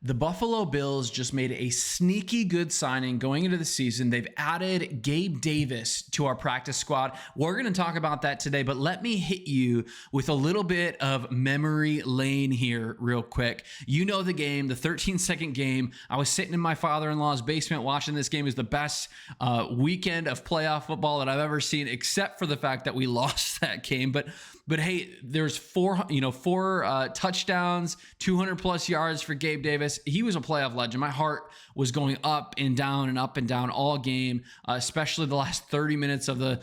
The Buffalo Bills just made a sneaky good signing going into the season. They've added Gabe Davis to our practice squad. We're going to talk about that today, but let me hit you with a little bit of memory lane here real quick. You know the game, the 13-second game. I was sitting in my father-in-law's basement watching this game. It was the best weekend of playoff football that I've ever seen, except for the fact that we lost that game. But hey, there's four touchdowns, 200 plus yards for Gabe Davis. He was a playoff legend. My heart was going up and down all game, especially the last 30 minutes of the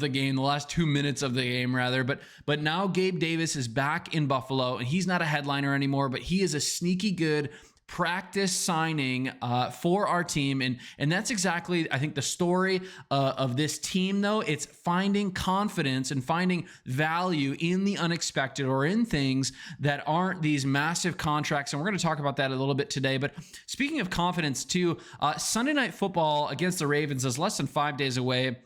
game, the last 2 minutes of the game rather. But now Gabe Davis is back in Buffalo, and he's not a headliner anymore, but he is a sneaky good practice signing for our team. And that's exactly, I think, the story of this team, though. It's finding confidence and finding value in the unexpected, or in things that aren't these massive contracts. And we're going to talk about that a little bit today. But speaking of confidence too, Sunday Night Football against the Ravens is less than 5 days away.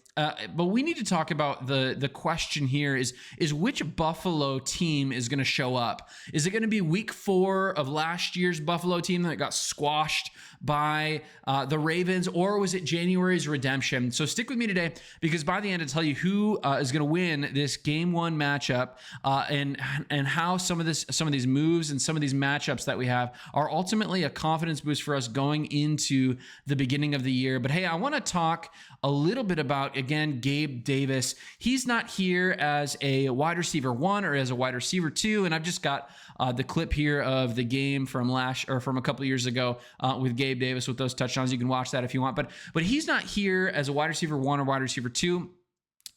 But we need to talk about the question here is which Buffalo team is going to show up? Is it going to be week 4 of last year's Buffalo team that got squashed by the Ravens, or was it January's redemption? So stick with me today, because by the end I'll tell you who is going to win this game 1 matchup, and how some of these moves and some of these matchups that we have are ultimately a confidence boost for us going into the beginning of the year. But hey, I want to talk a little bit about, again, Gabe Davis. He's not here as a wide receiver 1 or as a wide receiver 2, and I've just got the clip here of the game from a couple of years ago with Gabe Davis with those touchdowns. You can watch that if you want, but he's not here as a wide receiver 1 or wide receiver 2.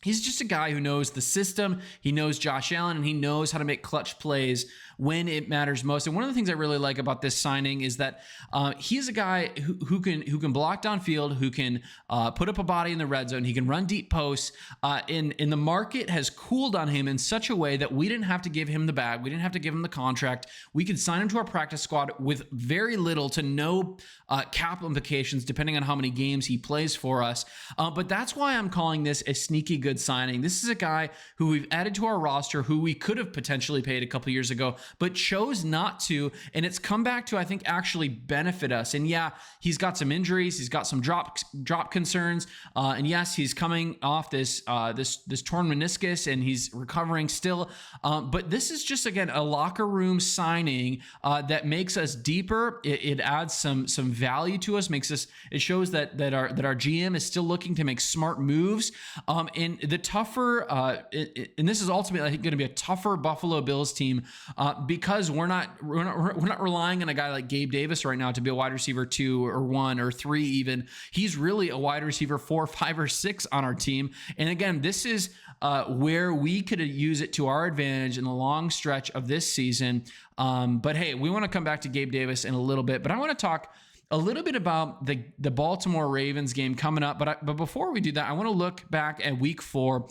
He's just a guy who knows the system. He knows Josh Allen, and he knows how to make clutch plays when it matters most. And one of the things I really like about this signing is that he's a guy who can block downfield, who can put up a body in the red zone. He can run deep posts. And the market has cooled on him in such a way that we didn't have to give him the bag. We didn't have to give him the contract. We could sign him to our practice squad with very little to no cap implications, depending on how many games he plays for us. But that's why I'm calling this a sneaky good signing. This is a guy who we've added to our roster, who we could have potentially paid a couple years ago, but chose not to. And it's come back to, I think, actually benefit us. And yeah, he's got some injuries. He's got some drop concerns. And yes, he's coming off this torn meniscus, and he's recovering still. But this is just, again, a locker room signing that makes us deeper. It adds some value to us, it shows that our GM is still looking to make smart moves. And the tougher, and this is ultimately, I think, going to be a tougher Buffalo Bills team, because we're not relying on a guy like Gabe Davis right now to be a wide receiver 2 or 1 or 3 even. He's really a wide receiver 4, 5, or 6 on our team. And again, this is where we could use it to our advantage in the long stretch of this season. But hey, we want to come back to Gabe Davis in a little bit, but I want to talk a little bit about the Baltimore Ravens game coming up. But before we do that, I want to look back at week 4.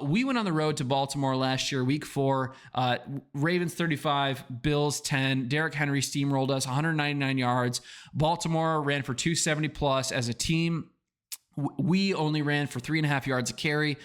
We went on the road to Baltimore last year, week 4, Ravens 35, Bills 10. Derrick Henry steamrolled us, 199 yards. Baltimore ran for 270 plus as a team. We only ran for 3.5 yards a carry.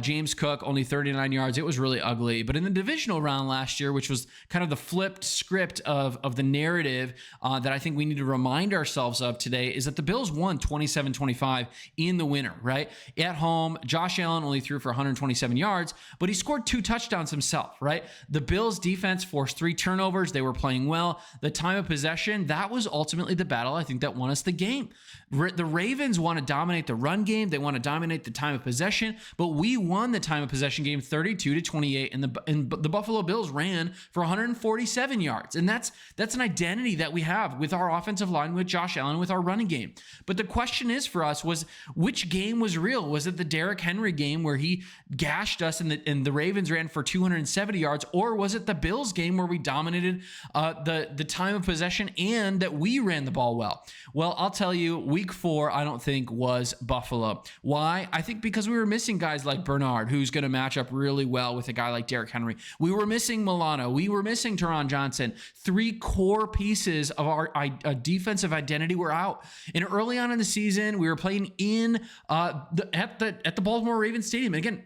James Cook, only 39 yards. It was really ugly. But in the divisional round last year, which was kind of the flipped script of the narrative that I think we need to remind ourselves of today, is that the Bills won 27-25 in the winner, right? At home, Josh Allen only threw for 127 yards, but he scored 2 touchdowns himself, right? The Bills defense forced 3 turnovers. They were playing well. The time of possession, that was ultimately the battle, I think, that won us the game. The Ravens want to dominate the run game. They want to dominate the time of possession, but we won the time of possession game 32-28, and the Buffalo Bills ran for 147 yards. And that's an identity that we have with our offensive line, with Josh Allen, with our running game. But the question is for us was, which game was real? Was it the Derrick Henry game where he gashed us and the Ravens ran for 270 yards, or was it the Bills game where we dominated the time of possession and that we ran the ball well? Well, I'll tell you, week 4, I don't think was Buffalo. Why? I think because we were missing guys like Bernard, who's going to match up really well with a guy like Derrick Henry. We were missing Milano. We were missing Teron Johnson. 3 core pieces of our defensive identity were out. And early on in the season, we were playing in at the Baltimore Ravens Stadium. And again,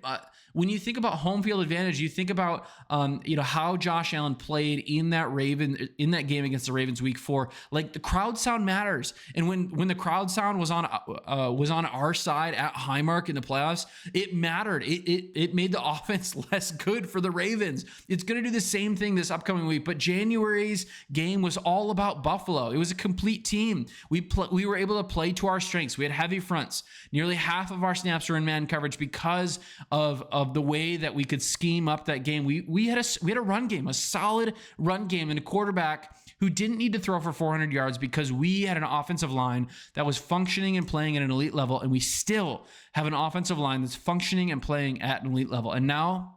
when you think about home field advantage, you think about how Josh Allen played in that game against the Ravens week 4. Like, the crowd sound matters, and when the crowd sound was on our side at Highmark in the playoffs, it mattered. It made the offense less good for the Ravens. It's going to do the same thing this upcoming week. But January's game was all about Buffalo. It was a complete team. We were able to play to our strengths. We had heavy fronts. Nearly half of our snaps were in man coverage because of the way that we could scheme up that game. We had a run game, a solid run game, and a quarterback who didn't need to throw for 400 yards because we had an offensive line that was functioning and playing at an elite level, and we still have an offensive line that's functioning and playing at an elite level. And now,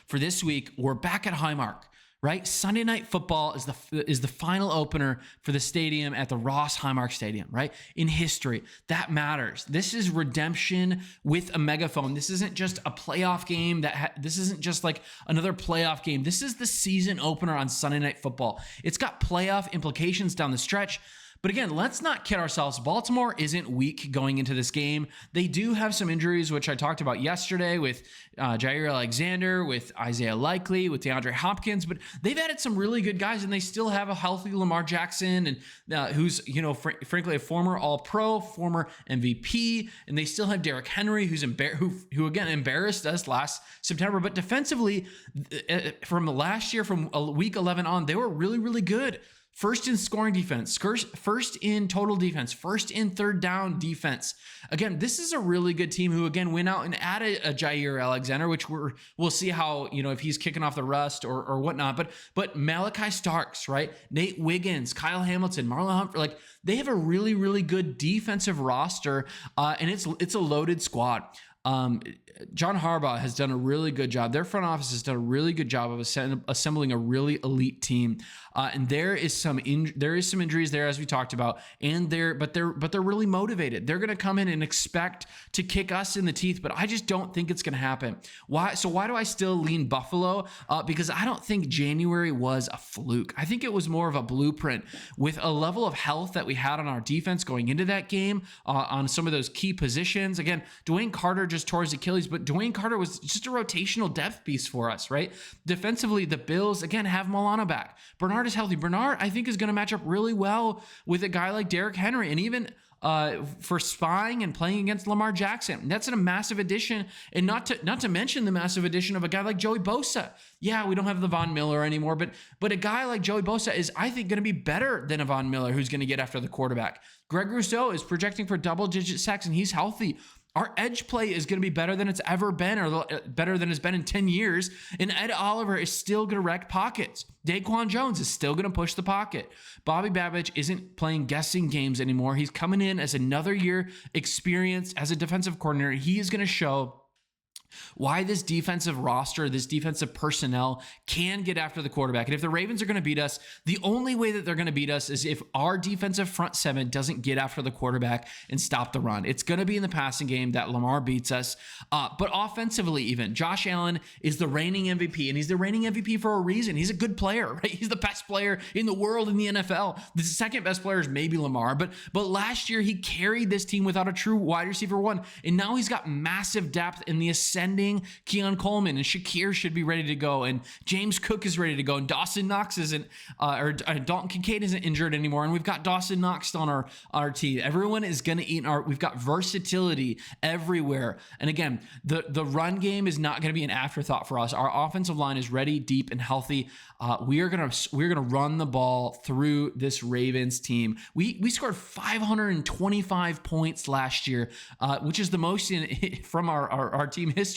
for this week, we're back at Highmark. Right? Sunday Night Football is the final opener for the stadium at the Ross Highmark Stadium, right? In history. That matters. This is redemption with a megaphone. This isn't just a playoff game. This isn't just like another playoff game. This is the season opener on Sunday Night Football. It's got playoff implications down the stretch. But again, let's not kid ourselves. Baltimore isn't weak going into this game. They do have some injuries, which I talked about yesterday with Jair Alexander, with Isaiah Likely, with DeAndre Hopkins. But they've added some really good guys, and they still have a healthy Lamar Jackson, and who's frankly a former All-Pro, former MVP, and they still have Derrick Henry, who again embarrassed us last September. But defensively, from last year, from week 11 on, they were really, really good. First in scoring defense, first in total defense, first in third down defense. Again, this is a really good team who, again, went out and added a Jair Alexander, which we'll see how, if he's kicking off the rust or whatnot. But Malachi Starks, right? Nate Wiggins, Kyle Hamilton, Marlon Humphrey, like, they have a really, really good defensive roster, and it's a loaded squad. John Harbaugh has done a really good job. Their front office has done a really good job of assembling a really elite team. And there is some injuries there, as we talked about, and but they're really motivated. They're going to come in and expect to kick us in the teeth, but I just don't think it's going to happen. Why? So why do I still lean Buffalo? Because I don't think January was a fluke. I think it was more of a blueprint with a level of health that we had on our defense going into that game on some of those key positions. Again, Dwayne Carter just tore his Achilles, but Dwayne Carter was just a rotational depth piece for us, right? Defensively, the Bills, again, have Milano back. Bernard is healthy. Bernard, I think, is going to match up really well with a guy like Derrick Henry, and even for spying and playing against Lamar Jackson. That's a massive addition, and not to mention the massive addition of a guy like Joey Bosa. Yeah, we don't have the Von Miller anymore, but a guy like Joey Bosa is, I think, going to be better than a Von Miller who's going to get after the quarterback. Greg Rousseau is projecting for double-digit sacks, and he's healthy. Our edge play is going to be better than it's ever been, or better than it's been in 10 years. And Ed Oliver is still going to wreck pockets. Daquan Jones is still going to push the pocket. Bobby Babich isn't playing guessing games anymore. He's coming in as another year experience as a defensive coordinator. He is going to show why this defensive roster, this defensive personnel can get after the quarterback. And if the Ravens are going to beat us, the only way that they're going to beat us is if our defensive front seven doesn't get after the quarterback and stop the run. It's going to be in the passing game that Lamar beats us. But offensively, even, Josh Allen is the reigning MVP, and he's the reigning MVP for a reason. He's a good player, right? He's the best player in the world in the NFL. The second best player is maybe Lamar, but last year he carried this team without a true wide receiver one, and now he's got massive depth in the ascending Keon Coleman, and Shakir should be ready to go, and James Cook is ready to go, and Dawson Knox isn't, or Dalton Kincaid isn't injured anymore, and we've got Dawson Knox on our team. Everyone is going to eat we've got versatility everywhere. And again, the run game is not going to be an afterthought for us. Our offensive line is ready, deep, and healthy. We're gonna run the ball through this Ravens team. We scored 525 points last year, which is the most from our team history.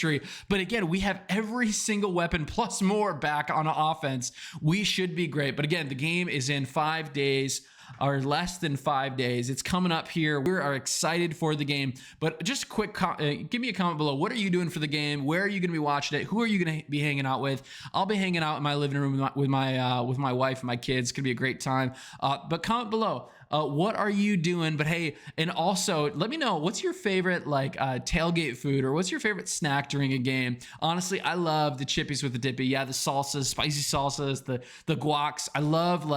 But again, we have every single weapon plus more back on offense. We should be great. But again, the game is in 5 days. Or less than 5 days. It's coming up here. We are excited for the game. But just a quick, give me a comment below. What are you doing for the game? Where are you going to be watching it? Who are you going to be hanging out with? I'll be hanging out in my living room with my wife and my kids. It's going to be a great time. But comment below. What are you doing? But hey, and also let me know, what's your favorite tailgate food, or what's your favorite snack during a game? Honestly, I love the chippies with the dippy. Yeah, the salsas, spicy salsas, the guacs. I love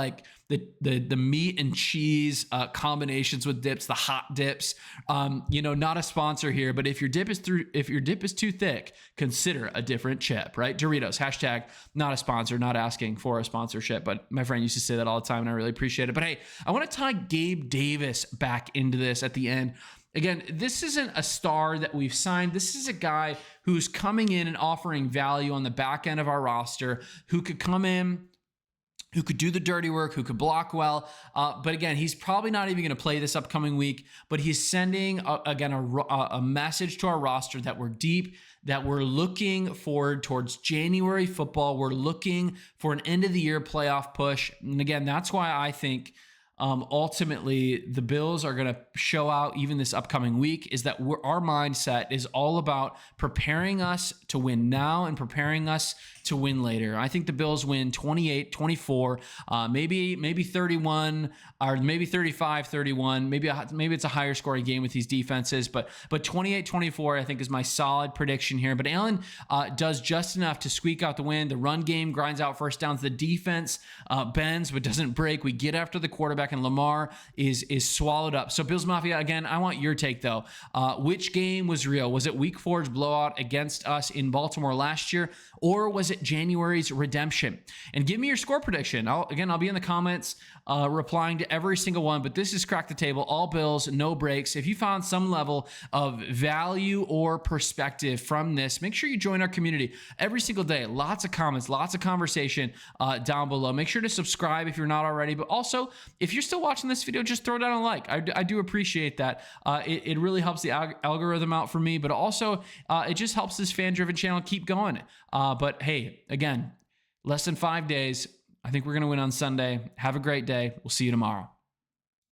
the meat and cheese combinations with dips, the hot dips. Not a sponsor here, but if your dip is too thick, consider a different chip, right? Doritos, hashtag not a sponsor, not asking for a sponsorship, but my friend used to say that all the time and I really appreciate it. But hey, I want to tie Gabe Davis back into this at the end. Again, this isn't a star that we've signed. This is a guy who's coming in and offering value on the back end of our roster, who could come in, who could do the dirty work, who could block well. But again, he's probably not even going to play this upcoming week, but he's sending, a message to our roster that we're deep, that we're looking forward towards January football. We're looking for an end of the year playoff push. And again, that's why I think ultimately the Bills are going to show out even this upcoming week, is that our mindset is all about preparing us to win now and preparing us to win later. I think the Bills win 28-24, maybe 31, or maybe 35-31. Maybe it's a higher scoring game with these defenses, but 28-24 I think is my solid prediction here. But Allen does just enough to squeak out the win. The run game grinds out first downs. The defense bends but doesn't break. We get after the quarterback, and Lamar is swallowed up. So Bills Mafia, again, I want your take though. Which game was real? Was it Week 4's blowout against us in Baltimore last year, or was it January's redemption? And give me your score prediction. I'll be in the comments replying to every single one, but this is Crack the Table, all Bills, no breaks. If you found some level of value or perspective from this, make sure you join our community every single day. Lots of comments, lots of conversation down below. Make sure to subscribe if you're not already, but also if you're still watching this video, just throw down a like. I do appreciate that. It really helps the algorithm out for me, but also it just helps this fan-driven channel keep going. But hey, again, less than 5 days. I think we're going to win on Sunday. Have a great day. We'll see you tomorrow.